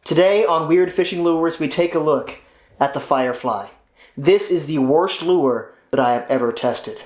Today on Weird Fishing Lures, we take a look at the Firefly. This is the worst lure that I have ever tested.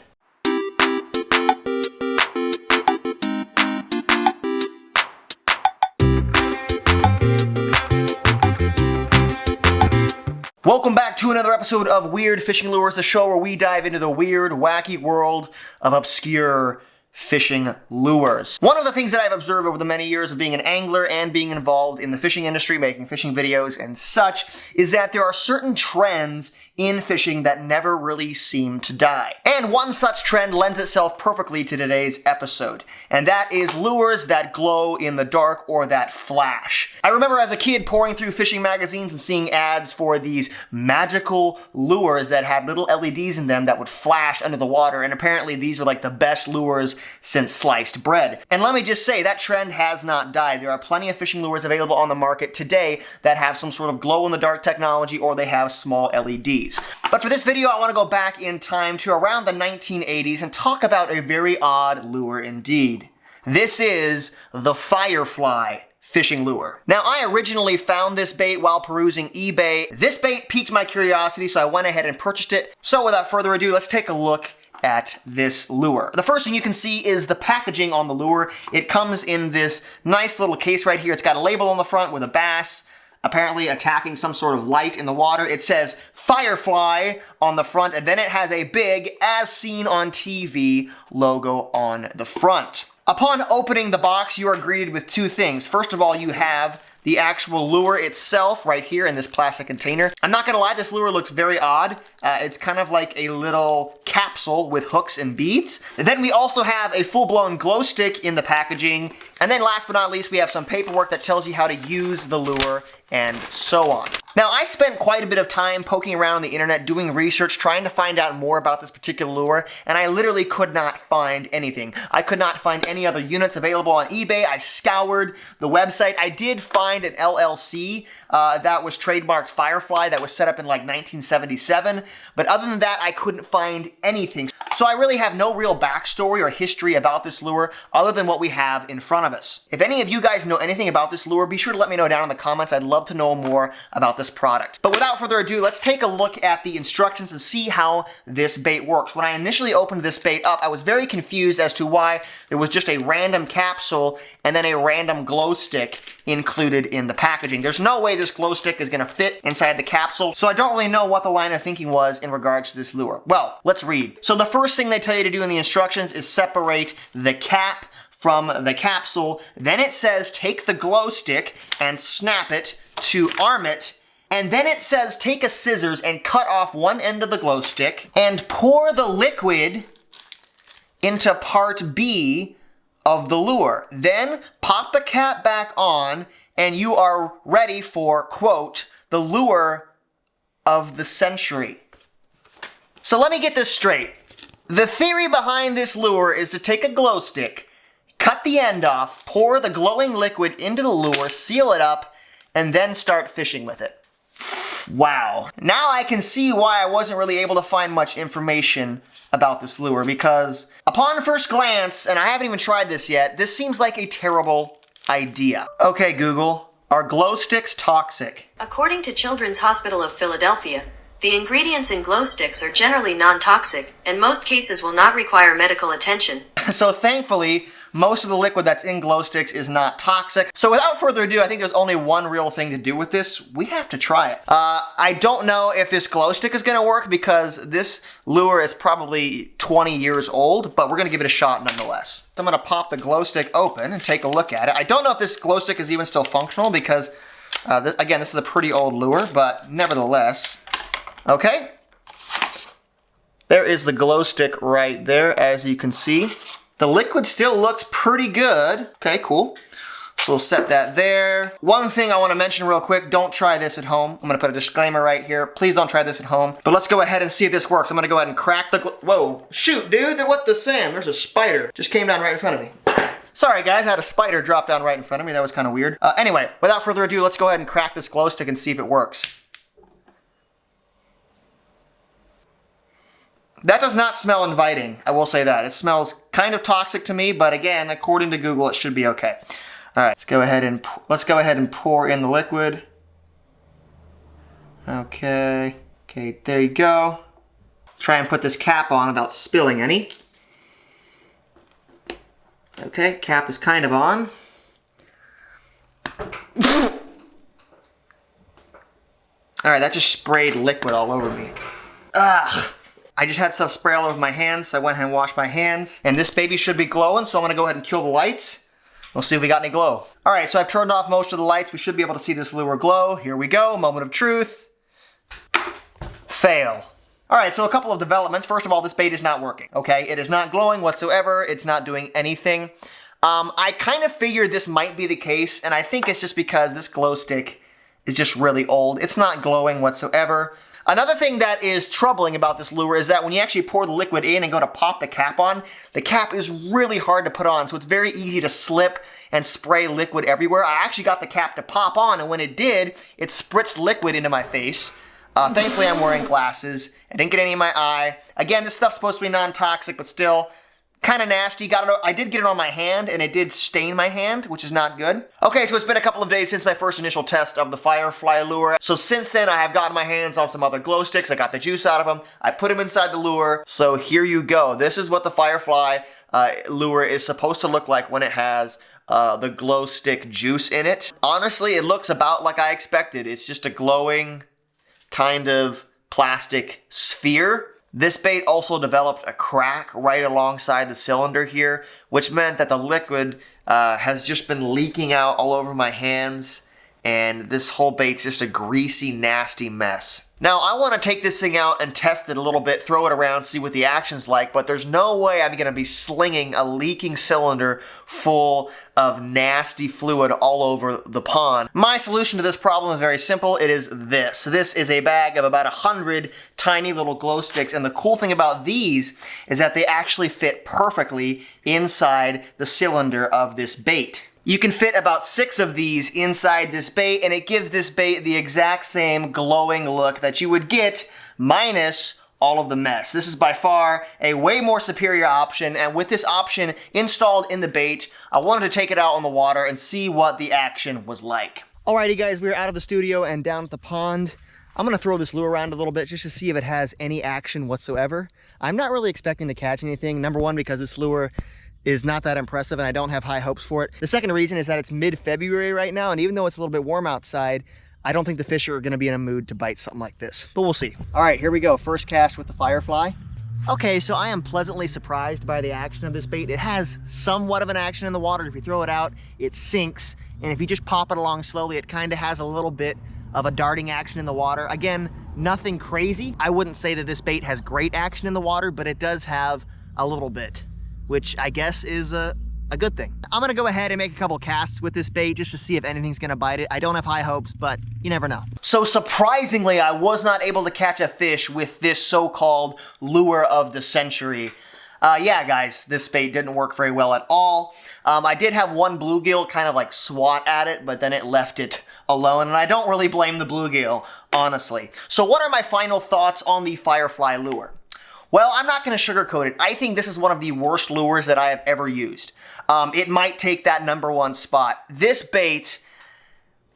Welcome back to another episode of Weird Fishing Lures, the show where we dive into the weird, wacky world of obscure fishing lures. One of the things that I've observed over the many years of being an angler and being involved in the fishing industry, making fishing videos and such, is that there are certain trends in fishing that never really seem to die. And one such trend lends itself perfectly to today's episode, and that is lures that glow in the dark or that flash. I remember as a kid pouring through fishing magazines and seeing ads for these magical lures that had little LEDs in them that would flash under the water, and apparently these were like the best lures since sliced bread. And let me just say, that trend has not died. There are plenty of fishing lures available on the market today that have some sort of glow-in-the-dark technology, or they have small LEDs. But for this video, I want to go back in time to around the 1980s and talk about a very odd lure indeed. This is the Firefly fishing lure. Now, I originally found this bait while perusing eBay. This bait piqued my curiosity, so I went ahead and purchased it. So without further ado, let's take a look at this lure. The first thing you can see is the packaging on the lure. It comes in this nice little case right here. It's got a label on the front with a bass apparently attacking some sort of light in the water. It says Firefly on the front, and then it has a big "as seen on TV" logo on the front. Upon opening the box, you are greeted with two things. First of all, you have the actual lure itself right here in this plastic container. I'm not gonna lie, this lure looks very odd. It's kind of like a little capsule with hooks and beads. And then we also have a full-blown glow stick in the packaging. And then last but not least, we have some paperwork that tells you how to use the lure and so on. Now, I spent quite a bit of time poking around on the internet, doing research, trying to find out more about this particular lure, and I literally could not find anything. I could not find any other units available on eBay. I scoured the website. I did find an LLC that was trademarked Firefly that was set up in like 1977, but other than that, I couldn't find anything. So I really have no real backstory or history about this lure other than what we have in front of us. If any of you guys know anything about this lure, be sure to let me know down in the comments. I'd love to know more about this product. But without further ado, let's take a look at the instructions and see how this bait works. When I initially opened this bait up, I was very confused as to why there was just a random capsule and then a random glow stick included in the packaging. There's no way this glow stick is gonna fit inside the capsule, so I don't really know what the line of thinking was in regards to this lure. Well, let's read. So the first thing they tell you to do in the instructions is separate the cap from the capsule. Then it says take the glow stick and snap it to arm it. And then it says take a scissors and cut off one end of the glow stick and pour the liquid into part B of the lure. Then pop the cap back on and you are ready for, quote, the lure of the century. So let me get this straight. The theory behind this lure is to take a glow stick, cut the end off, pour the glowing liquid into the lure, seal it up, and then start fishing with it. Wow. Now I can see why I wasn't really able to find much information about this lure, because upon first glance, and I haven't even tried this yet, this seems like a terrible idea. Okay, Google, are glow sticks toxic? According to Children's Hospital of Philadelphia, the ingredients in glow sticks are generally non-toxic, and most cases will not require medical attention. So thankfully, most of the liquid that's in glow sticks is not toxic. So without further ado, I think there's only one real thing to do with this. We have to try it. I don't know if this glow stick is gonna work because this lure is probably 20 years old, but we're gonna give it a shot nonetheless. So I'm gonna pop the glow stick open and take a look at it. I don't know if this glow stick is even still functional because, again, this is a pretty old lure, but nevertheless. Okay. There is the glow stick right there, as you can see. The liquid still looks pretty good. Okay, cool. So we'll set that there. One thing I want to mention real quick, don't try this at home. I'm going to put a disclaimer right here. Please don't try this at home. But let's go ahead and see if this works. I'm going to go ahead and crack the whoa, shoot, dude, what the Sam? There's a spider. Just came down right in front of me. Sorry guys, I had a spider drop down right in front of me. That was kind of weird. Anyway, without further ado, let's go ahead and crack this glow stick and see if it works. That does not smell inviting, I will say that. It smells kind of toxic to me, but again, according to Google, it should be okay. All right, let's go ahead and pour in the liquid. Okay, there you go. Try and put this cap on without spilling any. Okay, cap is kind of on. Alright, that just sprayed liquid all over me. Ugh! I just had stuff spray all over my hands, so I went ahead and washed my hands. And this baby should be glowing, so I'm gonna go ahead and kill the lights. We'll see if we got any glow. Alright, so I've turned off most of the lights. We should be able to see this lure glow. Here we go, moment of truth. Fail. Alright, so a couple of developments. First of all, this bait is not working, okay? It is not glowing whatsoever. It's not doing anything. I kind of figured this might be the case, and I think it's just because this glow stick is just really old. It's not glowing whatsoever. Another thing that is troubling about this lure is that when you actually pour the liquid in and go to pop the cap on, the cap is really hard to put on, so it's very easy to slip and spray liquid everywhere. I actually got the cap to pop on, and when it did, it spritzed liquid into my face. Thankfully, I'm wearing glasses. I didn't get any in my eye. Again, this stuff's supposed to be non-toxic, but still kind of nasty. I did get it on my hand, and it did stain my hand, which is not good. Okay, so it's been a couple of days since my first initial test of the Firefly lure. So since then, I have gotten my hands on some other glow sticks. I got the juice out of them. I put them inside the lure. So here you go. This is what the Firefly lure is supposed to look like when it has the glow stick juice in it. Honestly, it looks about like I expected. It's just a glowing kind of plastic sphere. This bait also developed a crack right alongside the cylinder here, which meant that the liquid has just been leaking out all over my hands, and this whole bait's just a greasy, nasty mess. Now, I want to take this thing out and test it a little bit, throw it around, see what the action's like, but there's no way I'm going to be slinging a leaking cylinder full of nasty fluid all over the pond. My solution to this problem is very simple. It is this. This is a bag of about 100 tiny little glow sticks, and the cool thing about these is that they actually fit perfectly inside the cylinder of this bait. You can fit about 6 of these inside this bait, and it gives this bait the exact same glowing look that you would get minus all of the mess. This is by far a way more superior option, and with this option installed in the bait, I wanted to take it out on the water and see what the action was like. Alrighty guys, we're out of the studio and down at the pond. I'm gonna throw this lure around a little bit just to see if it has any action whatsoever. I'm not really expecting to catch anything. Number one, because this lure is not that impressive and I don't have high hopes for it. The second reason is that it's mid-February right now, and even though it's a little bit warm outside, I don't think the fish are gonna be in a mood to bite something like this, but we'll see. All right, here we go. First cast with the Firefly. Okay, so I am pleasantly surprised by the action of this bait. It has somewhat of an action in the water. If you throw it out, it sinks, and if you just pop it along slowly, it kind of has a little bit of a darting action in the water. Again, nothing crazy. I wouldn't say that this bait has great action in the water, but it does have a little bit, which I guess is a good thing. I'm gonna go ahead and make a couple casts with this bait just to see if anything's gonna bite it. I don't have high hopes, but you never know. So surprisingly, I was not able to catch a fish with this so-called lure of the century. Yeah, guys, this bait didn't work very well at all. I did have one bluegill kind of like swat at it, but then it left it alone, and I don't really blame the bluegill, honestly. So what are my final thoughts on the Firefly lure? Well, I'm not going to sugarcoat it. I think this is one of the worst lures that I have ever used. It might take that #1 spot. This bait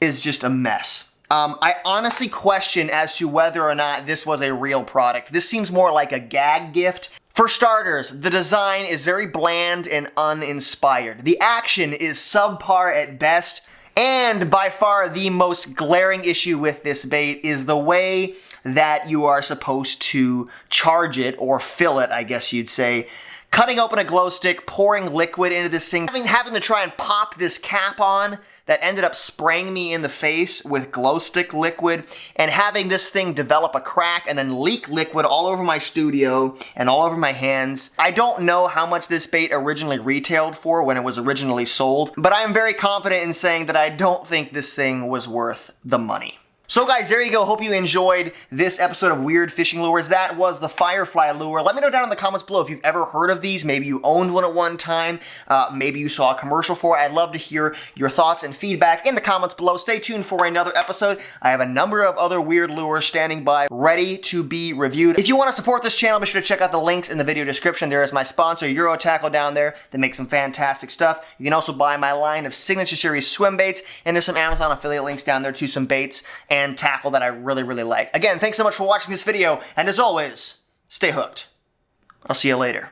is just a mess. I honestly question as to whether or not this was a real product. This seems more like a gag gift. For starters, the design is very bland and uninspired. The action is subpar at best, and by far the most glaring issue with this bait is the way that you are supposed to charge it, or fill it, I guess you'd say. Cutting open a glow stick, pouring liquid into this thing, having to try and pop this cap on that ended up spraying me in the face with glow stick liquid, and having this thing develop a crack and then leak liquid all over my studio and all over my hands. I don't know how much this bait originally retailed for when it was originally sold, but I am very confident in saying that I don't think this thing was worth the money. So guys, there you go. Hope you enjoyed this episode of Weird Fishing Lures. That was the Firefly lure. Let me know down in the comments below if you've ever heard of these. Maybe you owned one at one time. Maybe you saw a commercial for it. I'd love to hear your thoughts and feedback in the comments below. Stay tuned for another episode. I have a number of other weird lures standing by, ready to be reviewed. If you want to support this channel, be sure to check out the links in the video description. There is my sponsor, Euro Tackle, down there that makes some fantastic stuff. You can also buy my line of Signature Series swim baits, and there's some Amazon affiliate links down there to some baits and tackle that I really, really like. Again, thanks so much for watching this video, and as always, stay hooked. I'll see you later.